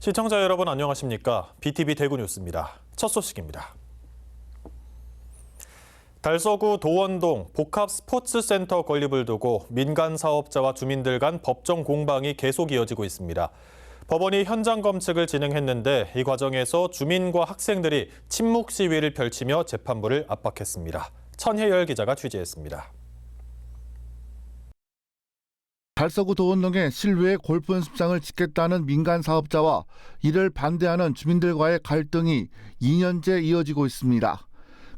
시청자 여러분 안녕하십니까? BTV 대구 뉴스입니다. 첫 소식입니다. 달서구 도원동 복합 스포츠센터 건립을 두고 민간 사업자와 주민들 간 법정 공방이 계속 이어지고 있습니다. 법원이 현장 검측을 진행했는데 이 과정에서 주민과 학생들이 침묵 시위를 펼치며 재판부를 압박했습니다. 천혜열 기자가 취재했습니다. 달서구 도원동에 실외 골프 연습장을 짓겠다는 민간 사업자와 이를 반대하는 주민들과의 갈등이 2년째 이어지고 있습니다.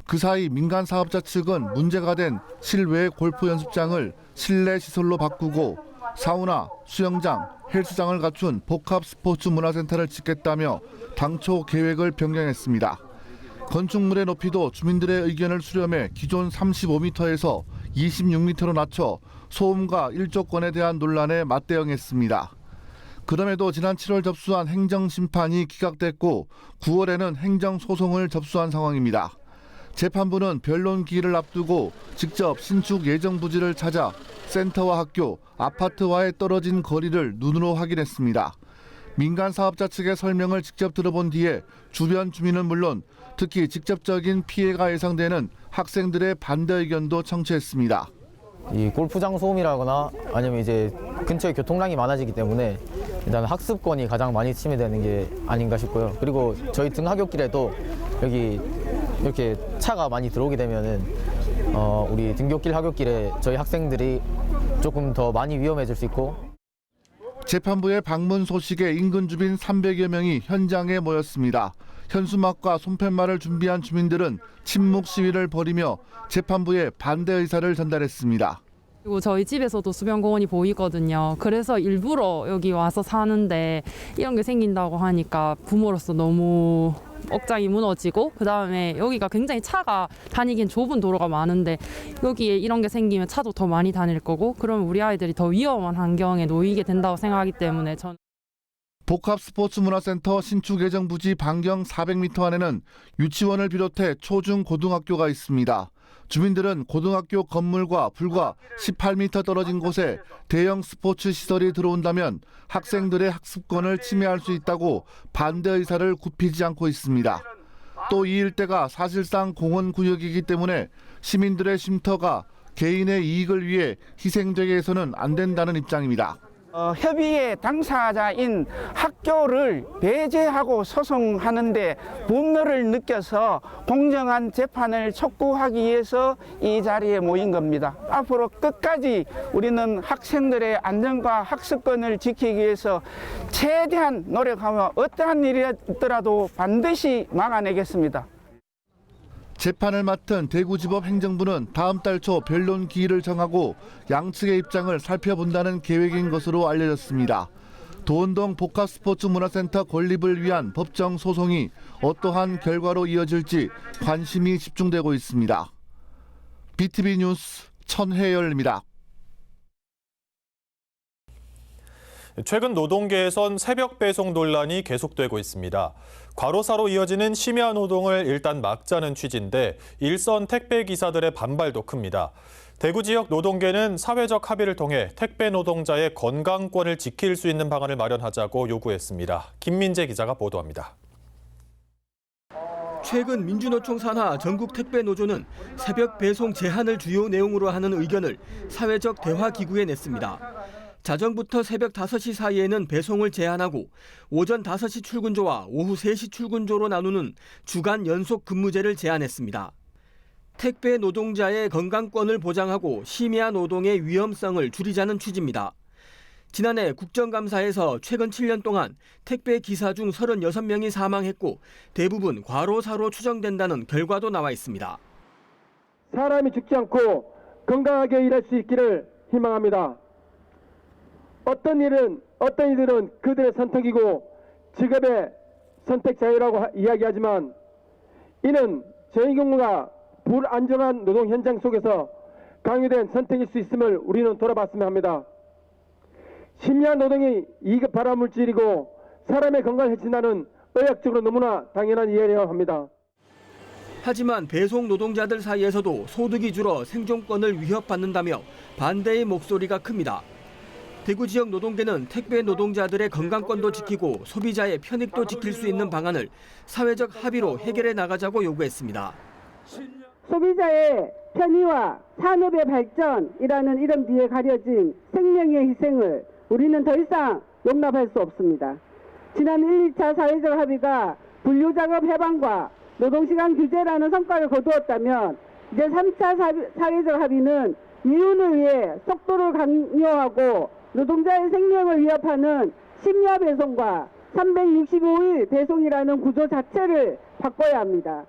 그 사이 민간 사업자 측은 문제가 된 실외 골프 연습장을 실내 시설로 바꾸고 사우나, 수영장, 헬스장을 갖춘 복합 스포츠 문화센터를 짓겠다며 당초 계획을 변경했습니다. 건축물의 높이도 주민들의 의견을 수렴해 기존 35m에서 26m로 낮춰 소음과 일조권에 대한 논란에 맞대응했습니다. 그럼에도 지난 7월 접수한 행정심판이 기각됐고 9월에는 행정소송을 접수한 상황입니다. 재판부는 변론 기일을 앞두고 직접 신축 예정 부지를 찾아 센터와 학교, 아파트와의 떨어진 거리를 눈으로 확인했습니다. 민간 사업자 측의 설명을 직접 들어본 뒤에 주변 주민은 물론 특히 직접적인 피해가 예상되는 학생들의 반대 의견도 청취했습니다. 이 골프장 소음이라거나 아니면 이제 근처에 교통량이 많아지기 때문에 일단 학습권이 가장 많이 침해되는 게 아닌가 싶고요. 그리고 저희 등하굣길에도 여기 이렇게 차가 많이 들어오게 되면은 우리 등굣길 하굣길에 저희 학생들이 조금 더 많이 위험해질 수 있고. 재판부의 방문 소식에 인근 주민 300여 명이 현장에 모였습니다. 현수막과 손팻말을 준비한 주민들은 침묵 시위를 벌이며 재판부에 반대 의사를 전달했습니다. 그리고 저희 집에서도 수변공원이 보이거든요. 그래서 일부러 여기 와서 사는데 이런 게 생긴다고 하니까 부모로서 너무 억장이 무너지고, 그다음에 여기가 굉장히 차가 다니긴 좁은 도로가 많은데 여기에 이런 게 생기면 차도 더 많이 다닐 거고, 그러면 우리 아이들이 더 위험한 환경에 놓이게 된다고 생각하기 때문에 복합 스포츠 문화센터 신축 예정 부지 반경 400m 안에는 유치원을 비롯해 초중 고등학교가 있습니다. 주민들은 고등학교 건물과 불과 18m 떨어진 곳에 대형 스포츠 시설이 들어온다면 학생들의 학습권을 침해할 수 있다고 반대 의사를 굽히지 않고 있습니다. 또 이 일대가 사실상 공원구역이기 때문에 시민들의 쉼터가 개인의 이익을 위해 희생되게 해서는 안 된다는 입장입니다. 협의의 당사자인 학교를 배제하고 소송하는데 분노를 느껴서 공정한 재판을 촉구하기 위해서 이 자리에 모인 겁니다. 앞으로 끝까지 우리는 학생들의 안전과 학습권을 지키기 위해서 최대한 노력하며 어떠한 일이더라도 반드시 막아내겠습니다. 재판을 맡은 대구지법 행정부는 다음 달 초 변론 기일을 정하고 양측의 입장을 살펴본다는 계획인 것으로 알려졌습니다. 도원동 복합스포츠문화센터 건립을 위한 법정 소송이 어떠한 결과로 이어질지 관심이 집중되고 있습니다. BTV 뉴스 천혜열입니다. 최근 노동계에선 새벽 배송 논란이 계속되고 있습니다. 과로사로 이어지는 심야 노동을 일단 막자는 취지인데 일선 택배 기사들의 반발도 큽니다. 대구 지역 노동계는 사회적 합의를 통해 택배 노동자의 건강권을 지킬 수 있는 방안을 마련하자고 요구했습니다. 김민재 기자가 보도합니다. 최근 민주노총 산하 전국 택배 노조는 새벽 배송 제한을 주요 내용으로 하는 의견을 사회적 대화 기구에 냈습니다. 자정부터 새벽 5시 사이에는 배송을 제한하고 오전 5시 출근조와 오후 3시 출근조로 나누는 주간 연속 근무제를 제안했습니다. 택배 노동자의 건강권을 보장하고 심야 노동의 위험성을 줄이자는 취지입니다. 지난해 국정감사에서 최근 7년 동안 택배 기사 중 36명이 사망했고 대부분 과로사로 추정된다는 결과도 나와 있습니다. 사람이 죽지 않고 건강하게 일할 수 있기를 희망합니다. 어떤 이들은 그들의 선택이고 직업의 선택 자유라고 이야기하지만 이는 저희 경우가 불안정한 노동 현장 속에서 강요된 선택일 수 있음을 우리는 돌아봤으면 합니다. 심야 노동이 2급 발암물질이고 사람의 건강을 해친다는 의학적으로 너무나 당연한 이해라고 합니다. 하지만 배송 노동자들 사이에서도 소득이 줄어 생존권을 위협받는다며 반대의 목소리가 큽니다. 대구 지역 노동계는 택배 노동자들의 건강권도 지키고 소비자의 편익도 지킬 수 있는 방안을 사회적 합의로 해결해 나가자고 요구했습니다. 소비자의 편의와 산업의 발전이라는 이름 뒤에 가려진 생명의 희생을 우리는 더 이상 용납할 수 없습니다. 지난 1, 2차 사회적 합의가 분류작업 해방과 노동시간 규제라는 성과를 거두었다면 이제 3차 사회적 합의는 이윤을 위해 속도를 강요하고 노동자의 생명을 위협하는 심야 배송과 365일 배송이라는 구조 자체를 바꿔야 합니다.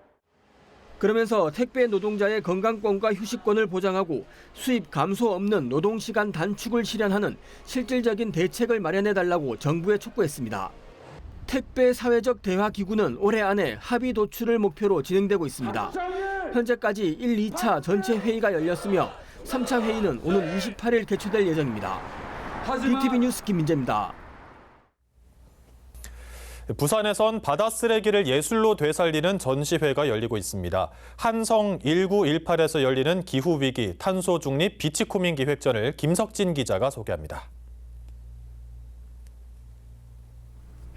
그러면서 택배 노동자의 건강권과 휴식권을 보장하고 수입 감소 없는 노동시간 단축을 실현하는 실질적인 대책을 마련해달라고 정부에 촉구했습니다. 택배 사회적 대화 기구는 올해 안에 합의 도출을 목표로 진행되고 있습니다. 현재까지 1, 2차 전체 회의가 열렸으며 3차 회의는 오는 28일 개최될 예정입니다. BTV 뉴스 김민재입니다. 부산에선 바다 쓰레기를 예술로 되살리는 전시회가 열리고 있습니다. 한성 1918에서 열리는 기후위기, 탄소 중립, 비치코밍 기획전을 김석진 기자가 소개합니다.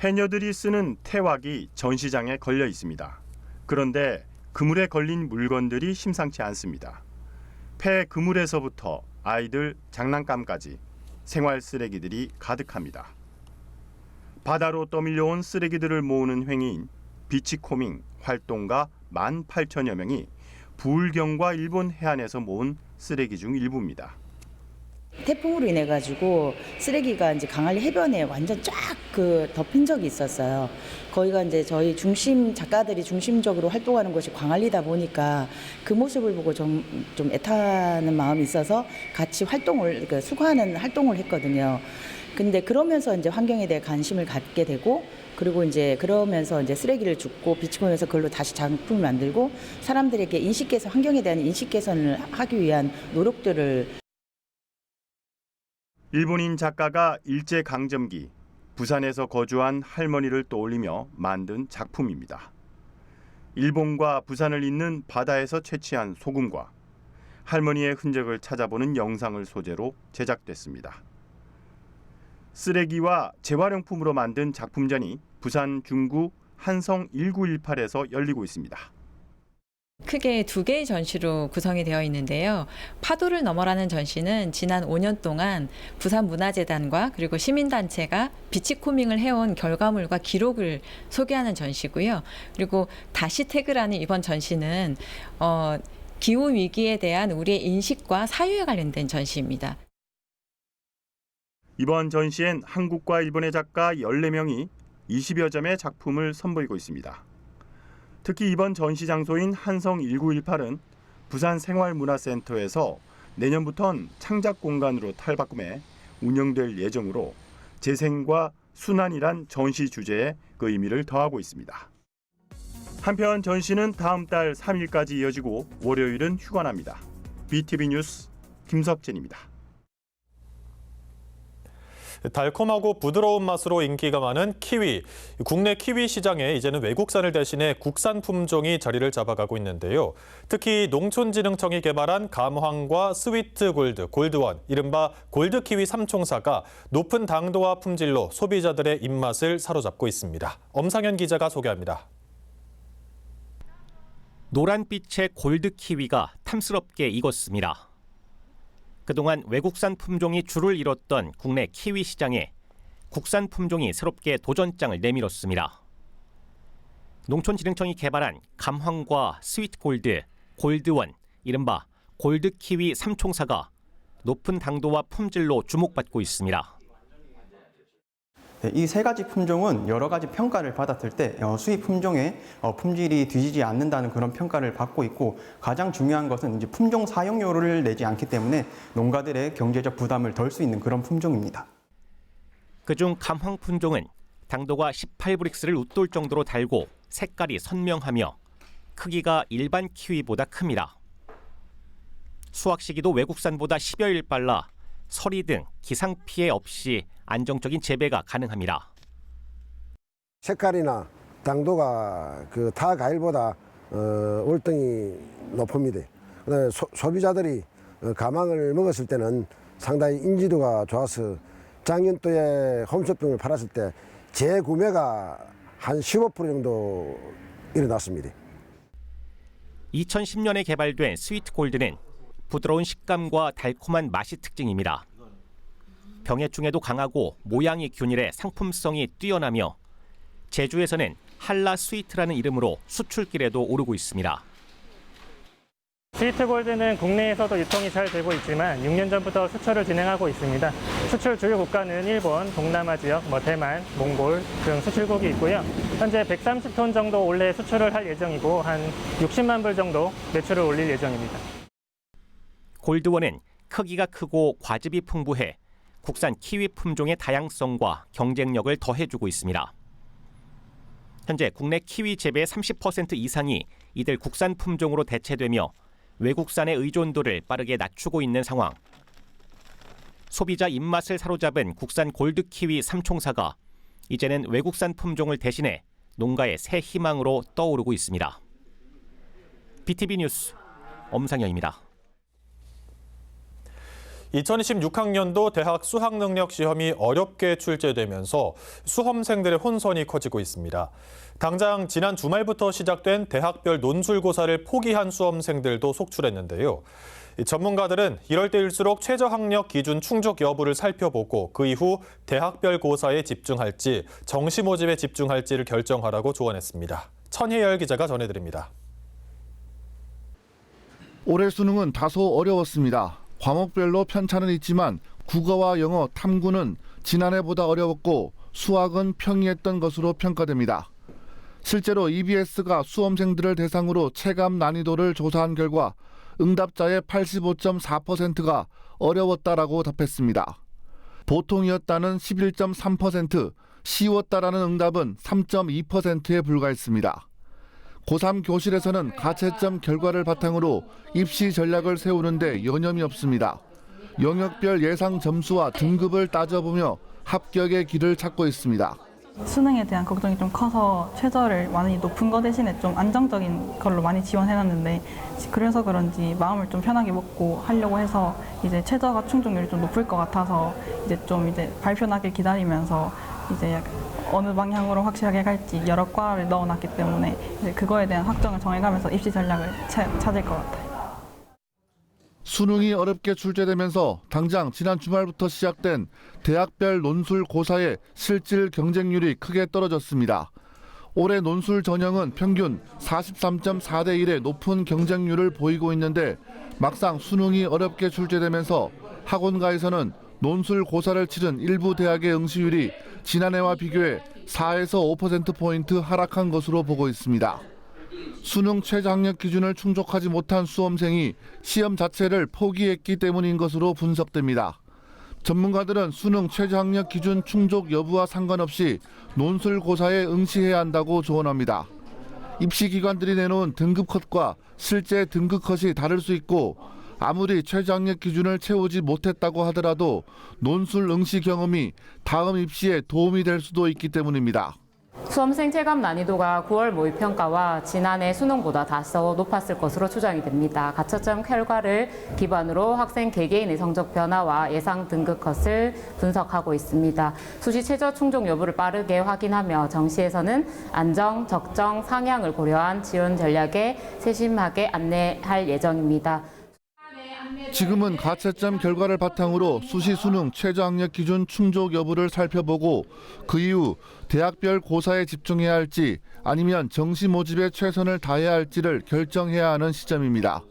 해녀들이 쓰는 태왁이 전시장에 걸려 있습니다. 그런데 그물에 걸린 물건들이 심상치 않습니다. 폐 그물에서부터 아이들 장난감까지 생활 쓰레기들이 가득합니다. 바다로 떠밀려온 쓰레기들을 모으는 행위인 비치코밍 활동가 18,000여 명이 부울경과 일본 해안에서 모은 쓰레기 중 일부입니다. 태풍으로 인해 가지고 쓰레기가 이제 강한리 해변에 완전 쫙 덮인 적이 있었어요. 거기가 이제 저희 작가들이 중심적으로 활동하는 곳이 광안리다 보니까 그 모습을 보고 좀 애타는 마음이 있어서 같이 수거하는 활동을 했거든요. 근데 그러면서 이제 환경에 대해 관심을 갖게 되고, 그리고 이제 그러면서 이제 쓰레기를 줍고 비치코면서 그걸로 다시 작품을 만들고 사람들에게 환경에 대한 인식 개선을 하기 위한 노력들을. 일본인 작가가 일제강점기 부산에서 거주한 할머니를 떠올리며 만든 작품입니다. 일본과 부산을 잇는 바다에서 채취한 소금과 할머니의 흔적을 찾아보는 영상을 소재로 제작됐습니다. 쓰레기와 재활용품으로 만든 작품전이 부산 중구 한성 1918에서 열리고 있습니다. 크게 2개의 전시로 구성이 되어 있는데요. 파도를 넘어라는 전시는 지난 5년 동안 부산문화재단과 그리고 시민단체가 비치코밍을 해온 결과물과 기록을 소개하는 전시고요. 그리고 다시 태그라는 이번 전시는 기후위기에 대한 우리의 인식과 사유에 관련된 전시입니다. 이번 전시엔 한국과 일본의 작가 14명이 20여 점의 작품을 선보이고 있습니다. 특히 이번 전시 장소인 한성 1918은 부산생활문화센터에서 내년부터는 창작 공간으로 탈바꿈해 운영될 예정으로 재생과 순환이란 전시 주제에 그 의미를 더하고 있습니다. 한편 전시는 다음 달 3일까지 이어지고 월요일은 휴관합니다. BTV 뉴스 김석진입니다. 달콤하고 부드러운 맛으로 인기가 많은 키위. 국내 키위 시장에 이제는 외국산을 대신해 국산 품종이 자리를 잡아가고 있는데요. 특히 농촌진흥청이 개발한 감황과 스위트 골드, 골드원, 이른바 골드키위 삼총사가 높은 당도와 품질로 소비자들의 입맛을 사로잡고 있습니다. 엄상현 기자가 소개합니다. 노란빛의 골드키위가 탐스럽게 익었습니다. 그동안 외국산 품종이 줄을 이뤘던 국내 키위 시장에 국산 품종이 새롭게 도전장을 내밀었습니다. 농촌진흥청이 개발한 감황과 스위트골드, 골드원, 이른바 골드키위 삼총사가 높은 당도와 품질로 주목받고 있습니다. 이 3가지 품종은 여러 가지 평가를 받았을 때 수입 품종의 품질이 뒤지지 않는다는 그런 평가를 받고 있고, 가장 중요한 것은 이제 품종 사용료를 내지 않기 때문에 농가들의 경제적 부담을 덜 수 있는 그런 품종입니다. 그중 감황 품종은 당도가 18브릭스를 웃돌 정도로 달고 색깔이 선명하며 크기가 일반 키위보다 큽니다. 수확 시기도 외국산보다 10여일 빨라 서리 등 기상 피해 없이 안정적인 재배가 가능합니다. 색깔이나 당도가 타 과일보다 월등히 높습니다. 소비자들이 감황을 먹었을 때는 상당히 인지도가 좋아서 작년도에 홈쇼핑을 팔았을 때 재구매가 한 15% 정도 일어났습니다. 2010년에 개발된 스위트 골드는 부드러운 식감과 달콤한 맛이 특징입니다. 병해충에도 강하고 모양이 균일해 상품성이 뛰어나며 제주에서는 한라 스위트라는 이름으로 수출길에도 오르고 있습니다. 스위트 골드는 국내에서도 유통이 잘 되고 있지만 6년 전부터 수출을 진행하고 있습니다. 수출 주요 국가는 일본, 동남아 지역, 대만, 몽골 등 수출국이 있고요. 현재 130톤 정도 올해 수출을 할 예정이고 한 60만 불 정도 매출을 올릴 예정입니다. 골드원은 크기가 크고 과즙이 풍부해 국산 키위 품종의 다양성과 경쟁력을 더해주고 있습니다. 현재 국내 키위 재배의 30% 이상이 이들 국산 품종으로 대체되며 외국산의 의존도를 빠르게 낮추고 있는 상황. 소비자 입맛을 사로잡은 국산 골드 키위 삼총사가 이제는 외국산 품종을 대신해 농가의 새 희망으로 떠오르고 있습니다. BTV 뉴스 엄상현입니다. 2016학년도 대학 수학능력시험이 어렵게 출제되면서 수험생들의 혼선이 커지고 있습니다. 당장 지난 주말부터 시작된 대학별 논술고사를 포기한 수험생들도 속출했는데요. 전문가들은 이럴 때일수록 최저학력 기준 충족 여부를 살펴보고 그 이후 대학별 고사에 집중할지 정시 모집에 집중할지를 결정하라고 조언했습니다. 천혜열 기자가 전해드립니다. 올해 수능은 다소 어려웠습니다. 과목별로 편차는 있지만 국어와 영어, 탐구는 지난해보다 어려웠고 수학은 평이했던 것으로 평가됩니다. 실제로 EBS가 수험생들을 대상으로 체감 난이도를 조사한 결과 응답자의 85.4%가 어려웠다라고 답했습니다. 보통이었다는 11.3%, 쉬웠다라는 응답은 3.2%에 불과했습니다. 고3 교실에서는 가채점 결과를 바탕으로 입시 전략을 세우는데 여념이 없습니다. 영역별 예상 점수와 등급을 따져보며 합격의 길을 찾고 있습니다. 수능에 대한 걱정이 좀 커서 최저를 많이 높은 거 대신에 좀 안정적인 걸로 많이 지원해놨는데 그래서 그런지 마음을 좀 편하게 먹고 하려고 해서 이제 최저가 충족률이 좀 높을 것 같아서 이제 발표 나길 기다리면서 이제 어느 방향으로 확실하게 갈지 여러 과를 넣어놨기 때문에 이제 그거에 대한 확정을 정해가면서 입시 전략을 찾을 것 같아요. 수능이 어렵게 출제되면서 당장 지난 주말부터 시작된 대학별 논술 고사의 실질 경쟁률이 크게 떨어졌습니다. 올해 논술 전형은 평균 43.4대 1의 높은 경쟁률을 보이고 있는데 막상 수능이 어렵게 출제되면서 학원가에서는 논술 고사를 치른 일부 대학의 응시율이 지난해와 비교해 4에서 5%포인트 하락한 것으로 보고 있습니다. 수능 최저학력 기준을 충족하지 못한 수험생이 시험 자체를 포기했기 때문인 것으로 분석됩니다. 전문가들은 수능 최저학력 기준 충족 여부와 상관없이 논술 고사에 응시해야 한다고 조언합니다. 입시기관들이 내놓은 등급 컷과 실제 등급 컷이 다를 수 있고 아무리 최저학력 기준을 채우지 못했다고 하더라도 논술 응시 경험이 다음 입시에 도움이 될 수도 있기 때문입니다. 수험생 체감 난이도가 9월 모의평가와 지난해 수능보다 다소 높았을 것으로 추정이 됩니다. 가채점 결과를 기반으로 학생 개개인의 성적 변화와 예상 등급 컷을 분석하고 있습니다. 수시 최저 충족 여부를 빠르게 확인하며 정시에서는 안정, 적정, 상향을 고려한 지원 전략에 세심하게 안내할 예정입니다. 지금은 가채점 결과를 바탕으로 수시 수능 최저학력 기준 충족 여부를 살펴보고 그 이후 대학별 고사에 집중해야 할지 아니면 정시 모집에 최선을 다해야 할지를 결정해야 하는 시점입니다.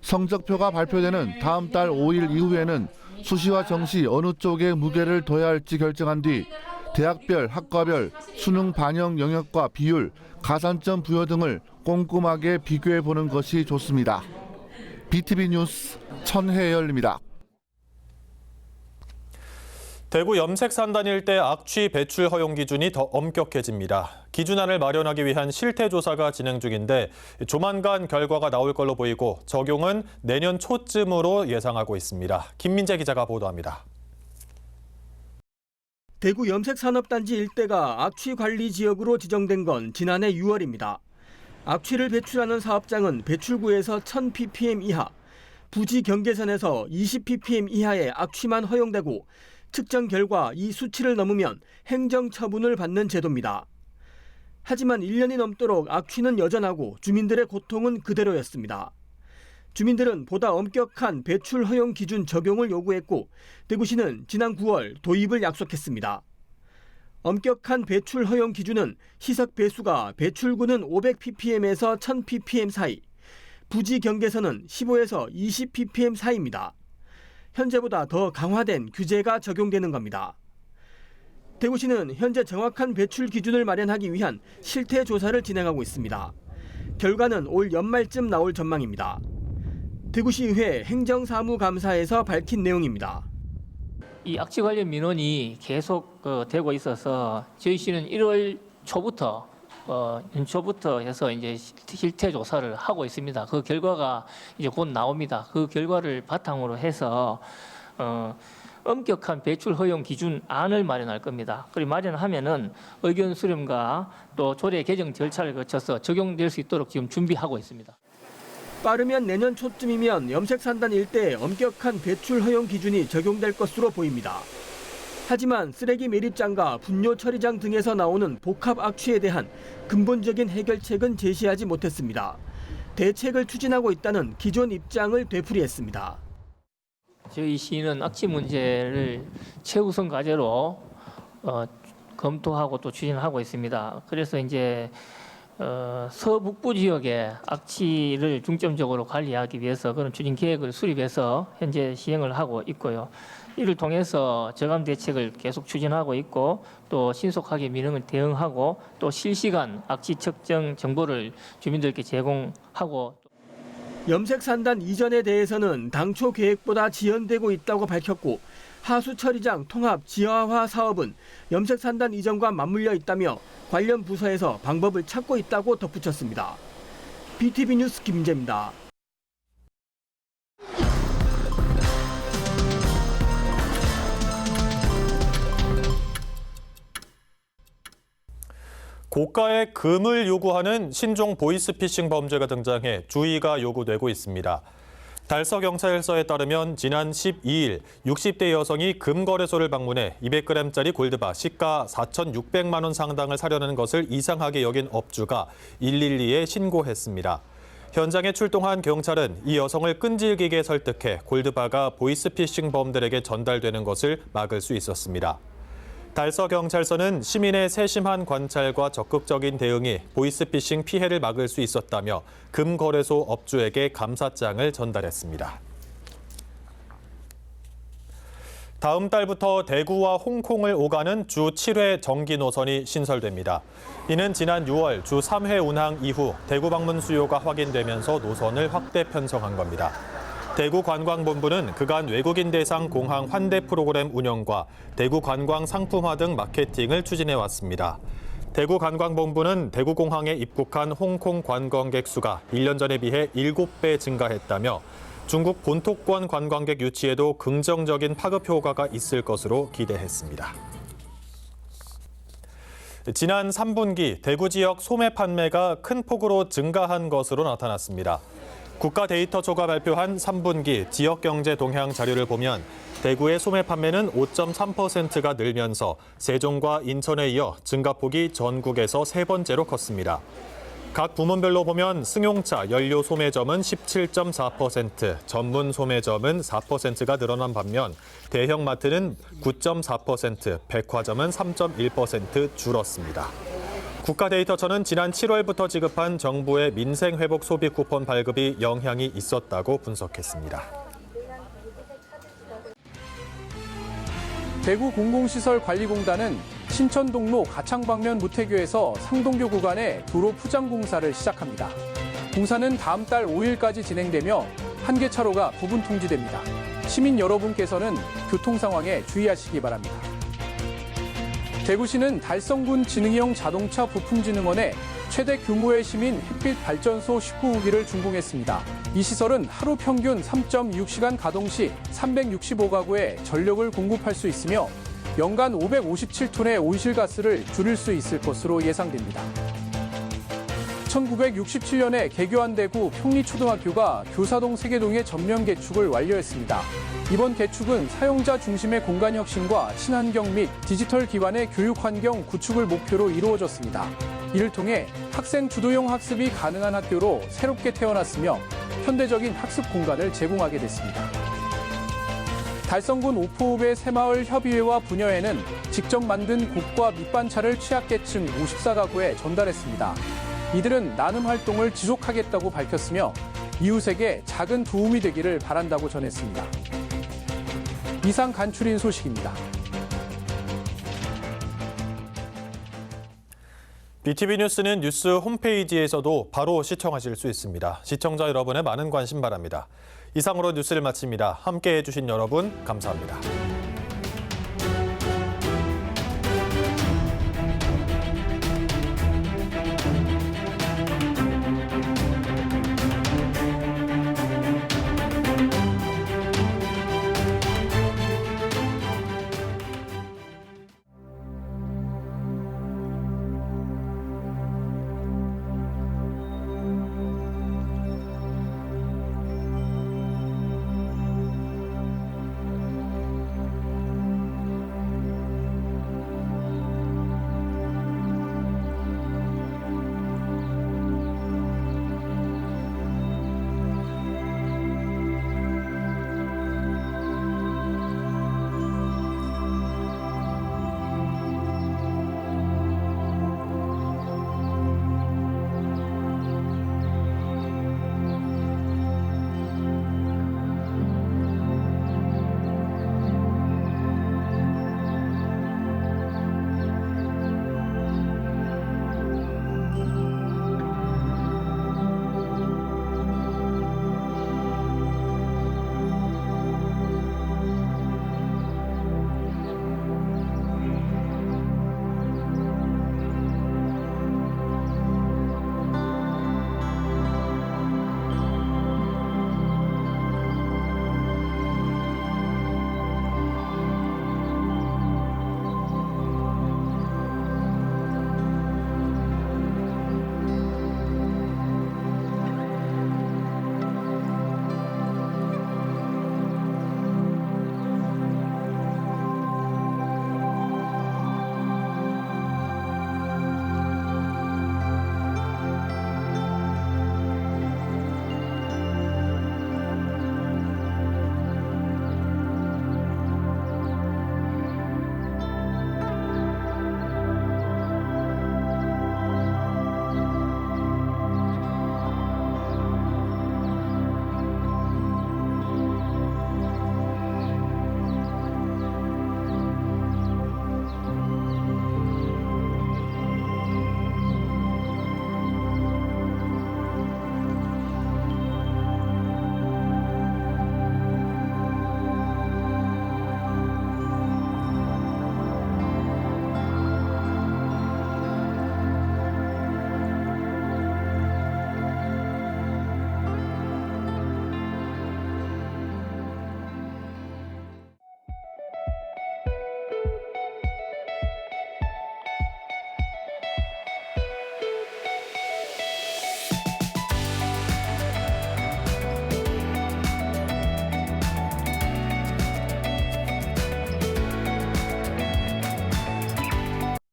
성적표가 발표되는 다음 달 5일 이후에는 수시와 정시 어느 쪽에 무게를 둬야 할지 결정한 뒤 대학별, 학과별, 수능 반영 영역과 비율, 가산점 부여 등을 꼼꼼하게 비교해 보는 것이 좋습니다. BTV 뉴스 천혜열입니다. 대구 염색산단 일대 악취 배출 허용 기준이 더 엄격해집니다. 기준안을 마련하기 위한 실태조사가 진행 중인데 조만간 결과가 나올 걸로 보이고 적용은 내년 초쯤으로 예상하고 있습니다. 김민재 기자가 보도합니다. 대구 염색산업단지 일대가 악취관리 지역으로 지정된 건 지난해 6월입니다. 악취를 배출하는 사업장은 배출구에서 1000ppm 이하, 부지 경계선에서 20ppm 이하의 악취만 허용되고 측정 결과 이 수치를 넘으면 행정처분을 받는 제도입니다. 하지만 1년이 넘도록 악취는 여전하고 주민들의 고통은 그대로였습니다. 주민들은 보다 엄격한 배출 허용 기준 적용을 요구했고 대구시는 지난 9월 도입을 약속했습니다. 엄격한 배출 허용 기준은 시석 배수가 배출구는 500ppm에서 1000ppm 사이, 부지 경계선은 15에서 20ppm 사이입니다. 현재보다 더 강화된 규제가 적용되는 겁니다. 대구시는 현재 정확한 배출 기준을 마련하기 위한 실태 조사를 진행하고 있습니다. 결과는 올 연말쯤 나올 전망입니다. 대구시의회 행정사무감사에서 밝힌 내용입니다. 이 악취 관련 민원이 계속 되고 있어서 저희 시는 1월 초부터 연초부터 해서 이제 실태 조사를 하고 있습니다. 그 결과가 이제 곧 나옵니다. 그 결과를 바탕으로 해서 엄격한 배출 허용 기준 안을 마련할 겁니다. 그리고 마련하면은 의견 수렴과 또 조례 개정 절차를 거쳐서 적용될 수 있도록 지금 준비하고 있습니다. 빠르면 내년 초쯤이면 염색산단 일대에 엄격한 배출 허용 기준이 적용될 것으로 보입니다. 하지만 쓰레기 매립장과 분뇨 처리장 등에서 나오는 복합 악취에 대한 근본적인 해결책은 제시하지 못했습니다. 대책을 추진하고 있다는 기존 입장을 되풀이했습니다. 저희 시는 악취 문제를 최우선 과제로 검토하고 또 추진하고 있습니다. 그래서 이제 서북부 지역의 악취를 중점적으로 관리하기 위해서 그런 추진 계획을 수립해서 현재 시행을 하고 있고요. 이를 통해서 저감 대책을 계속 추진하고 있고 또 신속하게 민원을 대응하고 또 실시간 악취 측정 정보를 주민들께 제공하고 염색산단 이전에 대해서는 당초 계획보다 지연되고 있다고 밝혔고 하수처리장 통합 지하화 사업은 염색산단 이전과 맞물려 있다며 관련 부서에서 방법을 찾고 있다고 덧붙였습니다. BTV 뉴스 김재입니다. 고가의 금을 요구하는 신종 보이스피싱 범죄가 등장해 주의가 요구되고 있습니다. 달서경찰서에 따르면 지난 12일 60대 여성이 금거래소를 방문해 200g짜리 골드바 시가 4,600만 원 상당을 사려는 것을 이상하게 여긴 업주가 112에 신고했습니다. 현장에 출동한 경찰은 이 여성을 끈질기게 설득해 골드바가 보이스피싱 범들에게 전달되는 것을 막을 수 있었습니다. 달서경찰서는 시민의 세심한 관찰과 적극적인 대응이 보이스피싱 피해를 막을 수 있었다며 금거래소 업주에게 감사장을 전달했습니다. 다음 달부터 대구와 홍콩을 오가는 주 7회 정기 노선이 신설됩니다. 이는 지난 6월 주 3회 운항 이후 대구 방문 수요가 확인되면서 노선을 확대 편성한 겁니다. 대구관광본부는 그간 외국인 대상 공항 환대 프로그램 운영과 대구 관광 상품화 등 마케팅을 추진해 왔습니다. 대구관광본부는 대구공항에 입국한 홍콩 관광객 수가 1년 전에 비해 7배 증가했다며 중국 본토권 관광객 유치에도 긍정적인 파급 효과가 있을 것으로 기대했습니다. 지난 3분기 대구 지역 소매 판매가 큰 폭으로 증가한 것으로 나타났습니다. 국가데이터처가 발표한 3분기 지역경제 동향 자료를 보면 대구의 소매 판매는 5.3%가 늘면서 세종과 인천에 이어 증가폭이 전국에서 세 번째로 컸습니다. 각 부문별로 보면 승용차 연료 소매점은 17.4%, 전문 소매점은 4%가 늘어난 반면 대형마트는 9.4%, 백화점은 3.1% 줄었습니다. 국가데이터처는 지난 7월부터 지급한 정부의 민생회복 소비 쿠폰 발급이 영향이 있었다고 분석했습니다. 대구공공시설관리공단은 신천동로 가창방면 무태교에서 상동교 구간에 도로 포장 공사를 시작합니다. 공사는 다음 달 5일까지 진행되며 한 개 차로가 부분 통지됩니다. 시민 여러분께서는 교통 상황에 주의하시기 바랍니다. 대구시는 달성군 지능형 자동차 부품진흥원에 최대 규모의 시민 햇빛 발전소 19호기를 준공했습니다. 이 시설은 하루 평균 3.6시간 가동 시 365가구에 전력을 공급할 수 있으며 연간 557톤의 온실가스를 줄일 수 있을 것으로 예상됩니다. 1967년에 개교한 대구 평리초등학교가 교사동 세계동의 전면 개축을 완료했습니다. 이번 개축은 사용자 중심의 공간 혁신과 친환경 및 디지털 기반의 교육 환경 구축을 목표로 이루어졌습니다. 이를 통해 학생 주도형 학습이 가능한 학교로 새롭게 태어났으며 현대적인 학습 공간을 제공하게 됐습니다. 달성군 오포읍의 새마을 협의회와 부녀회는 직접 만든 국과 밑반찬을 취약계층 54가구에 전달했습니다. 이들은 나눔 활동을 지속하겠다고 밝혔으며 이웃에게 작은 도움이 되기를 바란다고 전했습니다. 이상 간추린 소식입니다. BTV 뉴스는 뉴스 홈페이지에서도 바로 시청하실 수 있습니다. 시청자 여러분의 많은 관심 바랍니다. 이상으로 뉴스를 마칩니다. 함께해 주신 여러분 감사합니다.